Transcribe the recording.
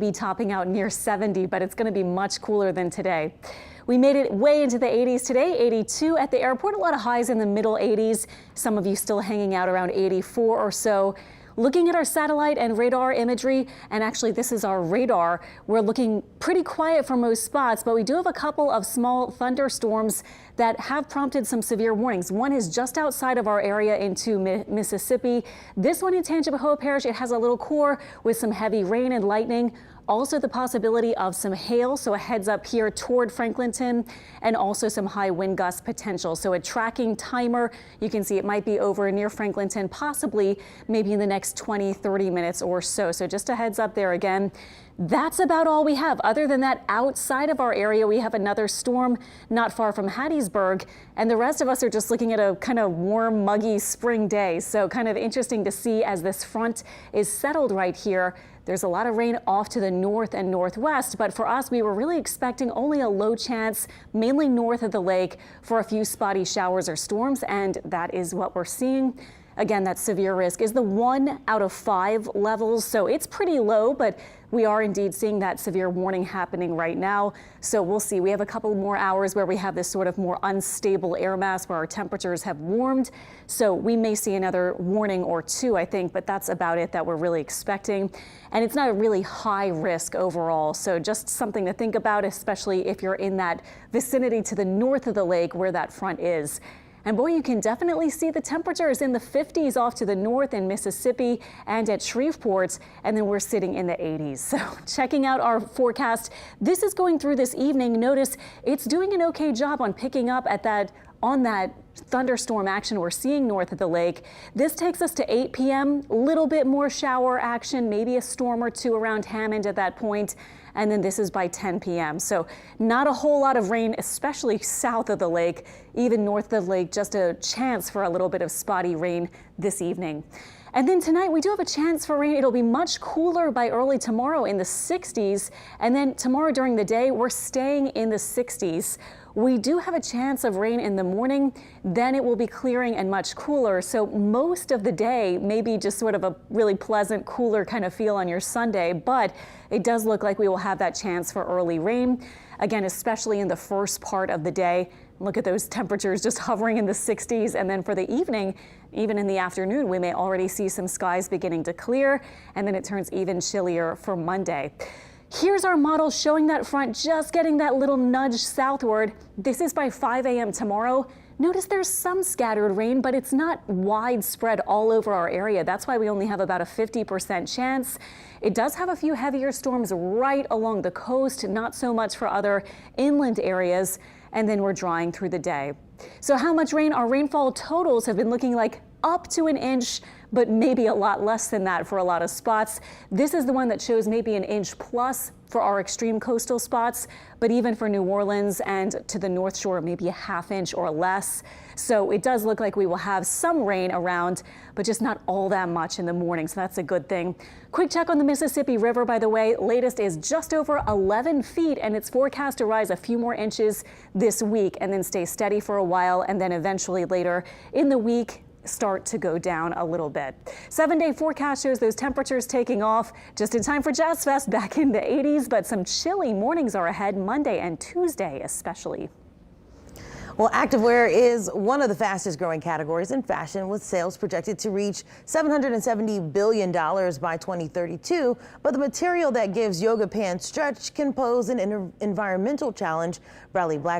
Be topping out near 70, but it's going to be much cooler than today. We made it way into the 80s today, 82 at the airport, a lot of highs in the middle 80s. Some of you still hanging out around 84 or so. Looking at our satellite and radar imagery, and actually this is our radar, we're looking pretty quiet for most spots, but we do have a couple of small thunderstorms that have prompted some severe warnings. One is just outside of our area into Mississippi. This one in Tangipahoa Parish, it has a little core with some heavy rain and lightning. Also the possibility of some hail, so a heads up here toward Franklinton, and also some high wind gust potential. So a tracking timer, you can see it might be over near Franklinton, possibly maybe in the next 20-30 minutes or so. So just a heads up there again. That's about all we have. Other than that, outside of our area, we have another storm not far from Hattiesburg, and the rest of us are just looking at a kind of warm, muggy spring day. So kind of interesting to see as this front is settled right here. There's a lot of rain off to the north and northwest, but for us, we were really expecting only a low chance, mainly north of the lake, for a few spotty showers or storms, and that is what we're seeing. Again, that severe risk is the 1 out of 5 levels, so it's pretty low, but we are indeed seeing that severe warning happening right now. So we'll see. We have a couple more hours where we have this sort of more unstable air mass where our temperatures have warmed. So we may see another warning or two, I think, but that's about it that we're really expecting. And it's not a really high risk overall. So just something to think about, especially if you're in that vicinity to the north of the lake where that front is. And boy, you can definitely see the temperatures in the 50s off to the north in Mississippi and at Shreveport, and then we're sitting in the 80s. So checking out our forecast, this is going through this evening. Notice it's doing an okay job on picking up at that thunderstorm action we're seeing north of the lake. This takes us to 8 p.m., a little bit more shower action, maybe a storm or two around Hammond at that point. And then this is by 10 p.m. So not a whole lot of rain, especially south of the lake. Even north of the lake, just a chance for a little bit of spotty rain this evening. And then tonight we do have a chance for rain. It'll be much cooler by early tomorrow in the 60s. And then tomorrow during the day, we're staying in the 60s. We do have a chance of rain in the morning, then it will be clearing and much cooler. So most of the day may be just sort of a really pleasant, cooler kind of feel on your Sunday, but it does look like we will have that chance for early rain. Again, especially in the first part of the day. Look at those temperatures just hovering in the 60s. And then for the evening, even in the afternoon, we may already see some skies beginning to clear, and then it turns even chillier for Monday. Here's our model showing that front just getting that little nudge southward. This is by 5 a.m. tomorrow. Notice there's some scattered rain, but it's not widespread all over our area. That's why we only have about a 50% chance. It does have a few heavier storms right along the coast, not so much for other inland areas, and then we're drying through the day. So how much rain? Our rainfall totals have been looking like up to an inch, but maybe a lot less than that for a lot of spots. This is the one that shows maybe an inch plus for our extreme coastal spots, but even for New Orleans and to the North Shore, maybe a ½ inch or less. So it does look like we will have some rain around, but just not all that much in the morning. So that's a good thing. Quick check on the Mississippi River, by the way. Latest is just over 11 feet, and it's forecast to rise a few more inches this week and then stay steady for a while, and then eventually later in the week start to go down a little bit. 7-day forecast shows those temperatures taking off just in time for Jazz Fest back in the 80s, but some chilly mornings are ahead Monday and Tuesday especially. Well, activewear is one of the fastest growing categories in fashion, with sales projected to reach $770 billion by 2032. But the material that gives yoga pants stretch can pose an environmental challenge. Bradley Black